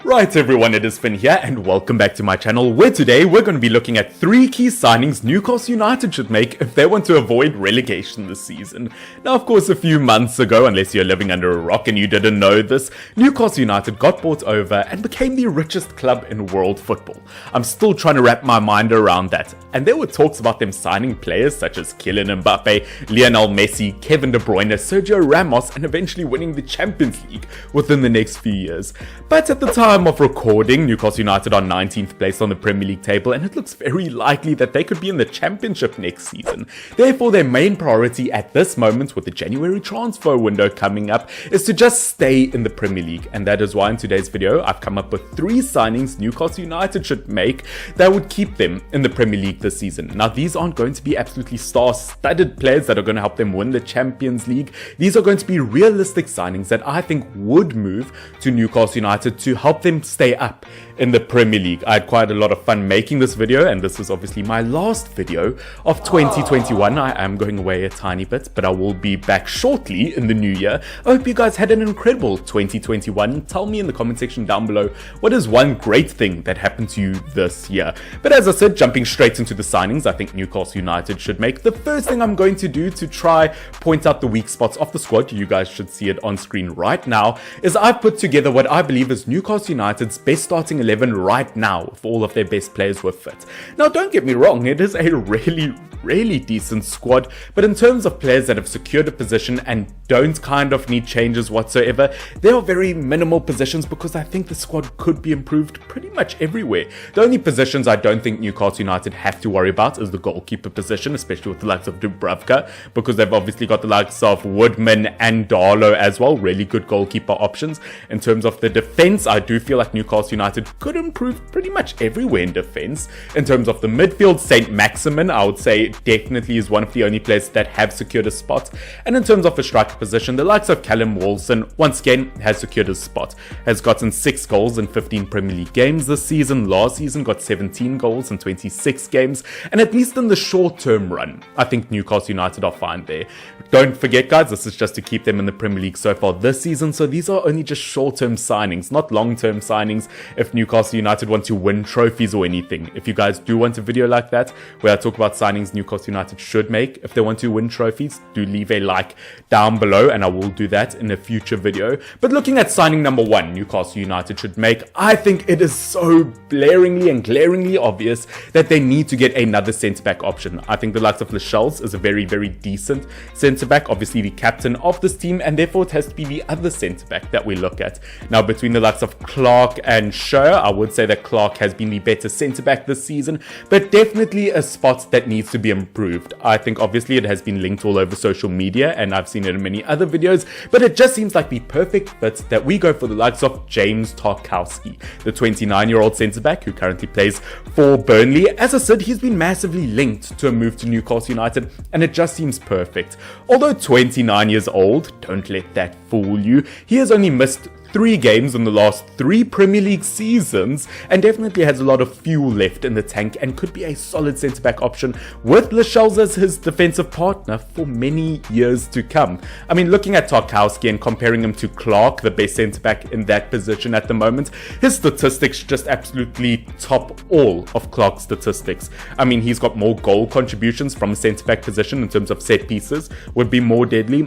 Right everyone, it is Finn here and welcome back to my channel, where today we're going to be looking at 3 key signings Newcastle United should make if they want to avoid relegation this season. Now of course a few months ago, unless you're living under a rock and you didn't know this, Newcastle United got bought over and became the richest club in world football. I'm still trying to wrap my mind around that, and there were talks about them signing players such as Kylian Mbappe, Lionel Messi, Kevin De Bruyne, Sergio Ramos, and eventually winning the Champions League within the next few years. But at the time of recording, Newcastle United are 19th place on the Premier League table, and it looks very likely that they could be in the Championship next season. Therefore, their main priority at this moment, with the January transfer window coming up, is to just stay in the Premier League. And that is why in today's video, I've come up with 3 signings Newcastle United should make that would keep them in the Premier League this season. Now, these aren't going to be absolutely star-studded players that are going to help them win the Champions League. These are going to be realistic signings that I think would move to Newcastle United to help them stay up in the Premier League. I had quite a lot of fun making this video, and this is obviously my last video of 2021. I am going away a tiny bit, but I will be back shortly in the new year. I hope you guys had an incredible 2021. Tell me in the comment section down below what is one great thing that happened to you this year. But as I said, jumping straight into the signings I think Newcastle United should make, the first thing I'm going to do to try point out the weak spots of the squad, you guys should see it on screen right now, is I've put together what I believe is Newcastle United's best starting 11 right now if all of their best players were fit. Now don't get me wrong, it is a really decent squad, but in terms of players that have secured a position and don't kind of need changes whatsoever, there are very minimal positions because I think the squad could be improved pretty much everywhere. The only positions I don't think Newcastle United have to worry about is the goalkeeper position, especially with the likes of Dubravka, because they've obviously got the likes of Woodman and Darlow as well, really good goalkeeper options. In terms of the defense, I do feel like Newcastle United could improve pretty much everywhere in defense. In terms of the midfield, St. Maximin, I would say definitely is one of the only players that have secured a spot. And in terms of the striker position, the likes of Callum Wilson once again has secured a spot, has gotten 6 goals in 15 Premier League games this season. Last season got 17 goals in 26 games, and at least in the short term run, I think Newcastle United are fine there. Don't forget guys, this is just to keep them in the Premier League so far this season, so these are only just short term signings, not long term signings if Newcastle United want to win trophies or anything. If you guys do want a video like that where I talk about signings Newcastle United should make if they want to win trophies, do leave a like down below and I will do that in a future video. But looking at signing number 1 Newcastle United should make, I think it is so blaringly and glaringly obvious that they need to get another centre-back option. I think the likes of Lascelles is a very decent centre-back, obviously the captain of this team, and therefore it has to be the other centre-back that we look at. Now between the likes of Clark and Schur, I would say that Clark has been the better centre-back this season, but definitely a spot that needs to be improved. I think obviously it has been linked all over social media and I've seen it in many other videos, but it just seems like the perfect fit that we go for the likes of James Tarkowski, the 29-year-old centre-back who currently plays for Burnley. As I said, he's been massively linked to a move to Newcastle United and it just seems perfect. Although 29 years old, don't let that fool you, he has only missed 3 games in the last 3 Premier League seasons and definitely has a lot of fuel left in the tank and could be a solid centre-back option with Lascelles as his defensive partner for many years to come. I mean, looking at Tarkowski and comparing him to Clark, the best centre-back in that position at the moment, his statistics just absolutely top all of Clark's statistics. I mean, he's got more goal contributions from a centre-back position in terms of set pieces, would be more deadly.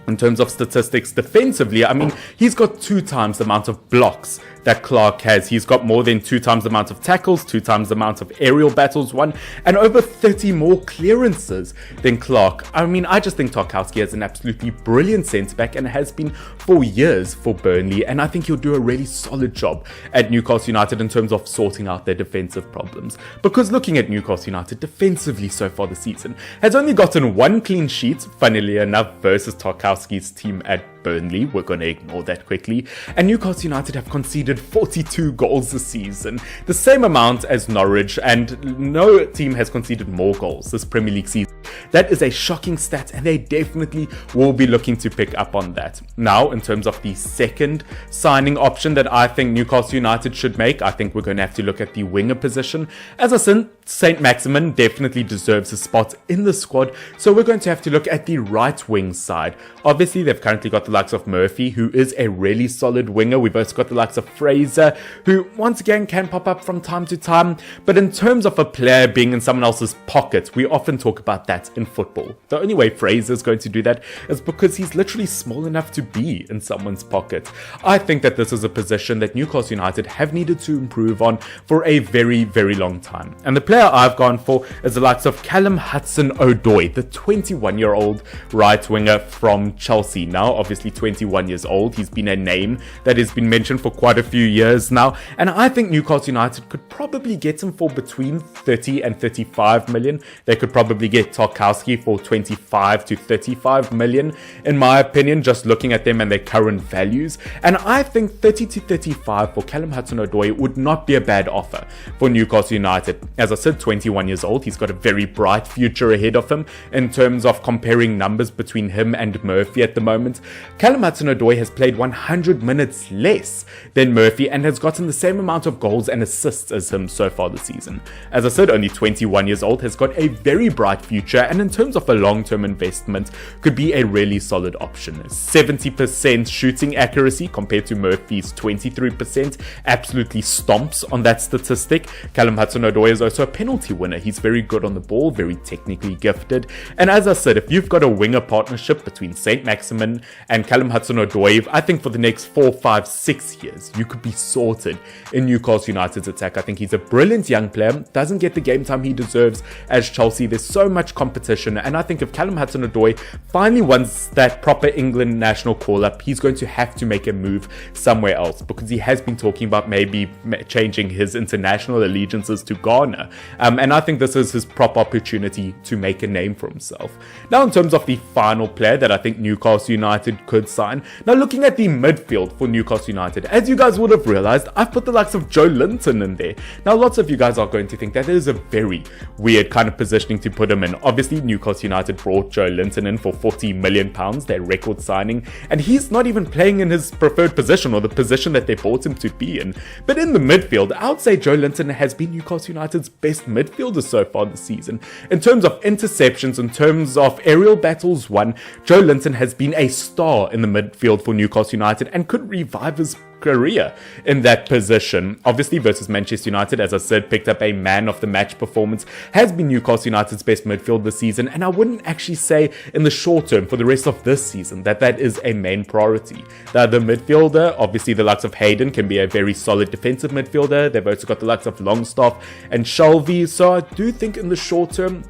In terms of statistics defensively, I mean, he's got 2 times the amount of blocks that Clark has. He's got more than 2 times the amount of tackles, 2 times the amount of aerial battles won, and over 30 more clearances than Clark. I mean, I just think Tarkowski is an absolutely brilliant centre-back and has been for years for Burnley, and I think he'll do a really solid job at Newcastle United in terms of sorting out their defensive problems. Because looking at Newcastle United defensively so far this season, has only gotten 1 clean sheet, funnily enough, versus Tarkowski's team at Burnley. We're going to ignore that quickly. And Newcastle United have conceded 42 goals this season, the same amount as Norwich, and no team has conceded more goals this Premier League season. That is a shocking stat and they definitely will be looking to pick up on that. Now, in terms of the second signing option that I think Newcastle United should make, I think we're going to have to look at the winger position. As I said, St. Maximin definitely deserves a spot in the squad, so we're going to have to look at the right wing side. Obviously, they've currently got the likes of Murphy, who is a really solid winger. We've also got the likes of Fraser, who once again can pop up from time to time. But in terms of a player being in someone else's pocket, we often talk about that in football. The only way Fraser is going to do that is because he's literally small enough to be in someone's pocket. I think that this is a position that Newcastle United have needed to improve on for a very, very long time. And the player I've gone for is the likes of Callum Odoi, the 21-year-old right winger from Chelsea. Now, obviously 21 years old. He's been a name that has been mentioned for quite a few years now. And I think Newcastle United could probably get him for between 30 and 35 million. They could probably get Tarkowski for 25 to 35 million, in my opinion, just looking at them and their current values. And I think 30 to 35 for Callum Odoi would not be a bad offer for Newcastle United. As I said, 21 years old. He's got a very bright future ahead of him in terms of comparing numbers between him and Murphy at the moment. Callum Odoi has played 100 minutes less than Murphy and has gotten the same amount of goals and assists as him so far this season. As I said, only 21 years old, has got a very bright future, and in terms of a long-term investment, could be a really solid option. 70% shooting accuracy compared to Murphy's 23%, absolutely stomps on that statistic. Callum Odoi is also a penalty winner. He's very good on the ball, very technically gifted. And as I said, if you've got a winger partnership between St. Maximin and Callum Odoi, I think for the next 4, 5, 6 years, you could be sorted in Newcastle United's attack. I think he's a brilliant young player, doesn't get the game time he deserves as Chelsea. There's so much competition, and I think if Callum Odoi finally wants that proper England national call-up, he's going to have to make a move somewhere else, because he has been talking about maybe changing his international allegiances to Ghana, and I think this is his proper opportunity to make a name for himself. Now, in terms of the final player that I think Newcastle United could sign, now looking at the midfield for Newcastle United, as you guys would have realized, I've put the likes of Joe Linton in there. Now, lots of you guys are going to think that is a very weird kind of positioning to put him in. Obviously, Newcastle United brought Joe Linton in for £40 million, their record signing, and he's not even playing in his preferred position or the position that they bought him to be in. But in the midfield, I would say Joe Linton has been Newcastle United's best midfielder so far this season. In terms of interceptions, in terms of aerial battles won, Joe Linton has been a star in the midfield for Newcastle United and could revive his career in that position. Obviously, versus Manchester United, as I said, picked up a man of the match performance, has been Newcastle United's best midfield this season, and I wouldn't actually say in the short term for the rest of this season that is a main priority. The midfielder, obviously the likes of Hayden can be a very solid defensive midfielder. They've also got the likes of Longstaff and Shelvey, so I do think in the short term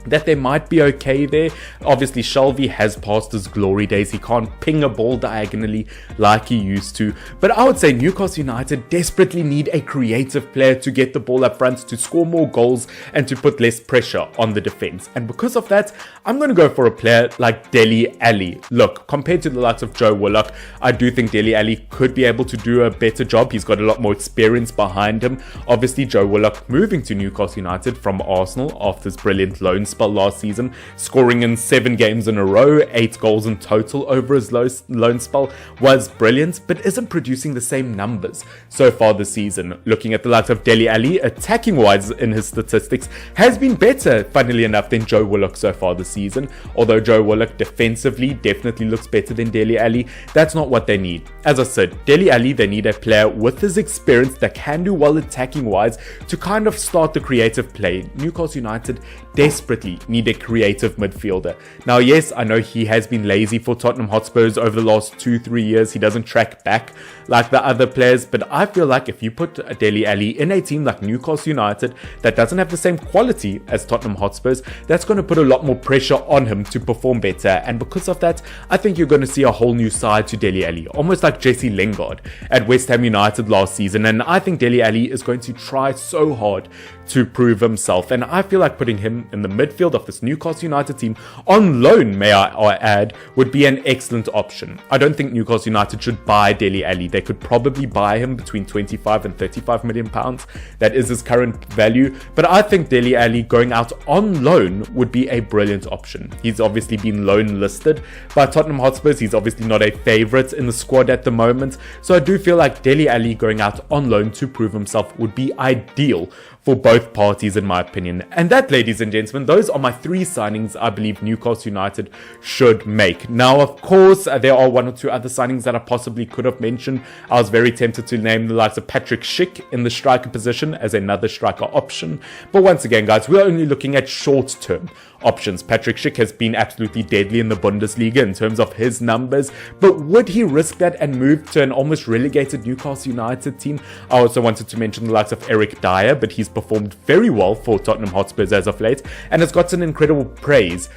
that they might be okay there. Obviously, Shelvey has passed his glory days. He can't ping a ball diagonally like he used to. But I would say Newcastle United desperately need a creative player to get the ball up front, to score more goals, and to put less pressure on the defense. And because of that, I'm going to go for a player like Dele Alli. Look, compared to the likes of Joe Willock, I do think Dele Alli could be able to do a better job. He's got a lot more experience behind him. Obviously, Joe Willock moving to Newcastle United from Arsenal after his brilliant loan spell last season, scoring in 7 games in a row, 8 goals in total over his loan spell, was brilliant, but isn't producing the same numbers so far this season. Looking at the likes of Dele Alli, attacking wise in his statistics, has been better, funnily enough, than Joe Willock so far this season. Although Joe Willock defensively definitely looks better than Dele Alli, that's not what they need. As I said, Dele Alli, they need a player with his experience that can do well attacking wise to kind of start the creative play. Newcastle United desperately need a creative midfielder. Now, yes, I know he has been lazy for Tottenham Hotspurs over the last 2-3 years. He doesn't track back like the other players, but I feel like if you put Dele Alli in a team like Newcastle United that doesn't have the same quality as Tottenham Hotspurs, that's going to put a lot more pressure on him to perform better. And because of that, I think you're going to see a whole new side to Dele Alli, almost like Jesse Lingard at West Ham United last season. And I think Dele Alli is going to try so hard to prove himself, and I feel like putting him in the midfield of this Newcastle United team on loan, may I add, would be an excellent option. I don't think Newcastle United should buy Dele Alli. They could probably buy him between 25 and 35 million pounds. That is his current value, but I think Dele Alli going out on loan would be a brilliant option. He's obviously been loan listed by Tottenham Hotspurs. He's obviously not a favourite in the squad at the moment, so I do feel like Dele Alli going out on loan to prove himself would be ideal for both parties in my opinion. And that, ladies and gentlemen, those are my 3 signings I believe Newcastle United should make. Now, of course, there are 1 or 2 other signings that I possibly could have mentioned. I was very tempted to name the likes of Patrick Schick in the striker position as another striker option. But once again, guys, we're only looking at short-term options. Patrick Schick has been absolutely deadly in the Bundesliga in terms of his numbers, but would he risk that and move to an almost relegated Newcastle United team? I also wanted to mention the likes of Eric Dyer, but he's performed very well for Tottenham Hotspurs as of late and has gotten incredible praise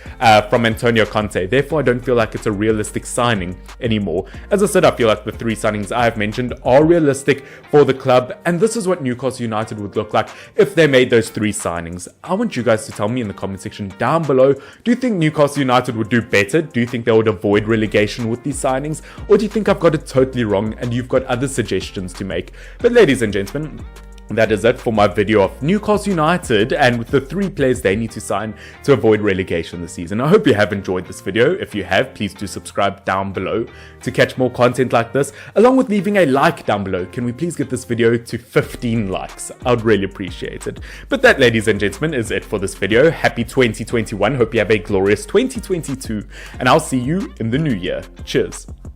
from Antonio Conte. Therefore, I don't feel like it's a realistic signing anymore. As I said, I feel like the 3 signings I have mentioned are realistic for the club, and this is what Newcastle United would look like if they made those 3 signings. I want you guys to tell me in the comment section down below, do you think Newcastle United would do better? Do you think they would avoid relegation with these signings? Or do you think I've got it totally wrong and you've got other suggestions to make? But ladies and gentlemen, that is it for my video of Newcastle United and with the 3 players they need to sign to avoid relegation this season. I hope you have enjoyed this video. If you have, please do subscribe down below to catch more content like this, along with leaving a like down below. Can we please get this video to 15 likes? I would really appreciate it. But that, ladies and gentlemen, is it for this video. Happy 2021. Hope you have a glorious 2022, and I'll see you in the new year. Cheers.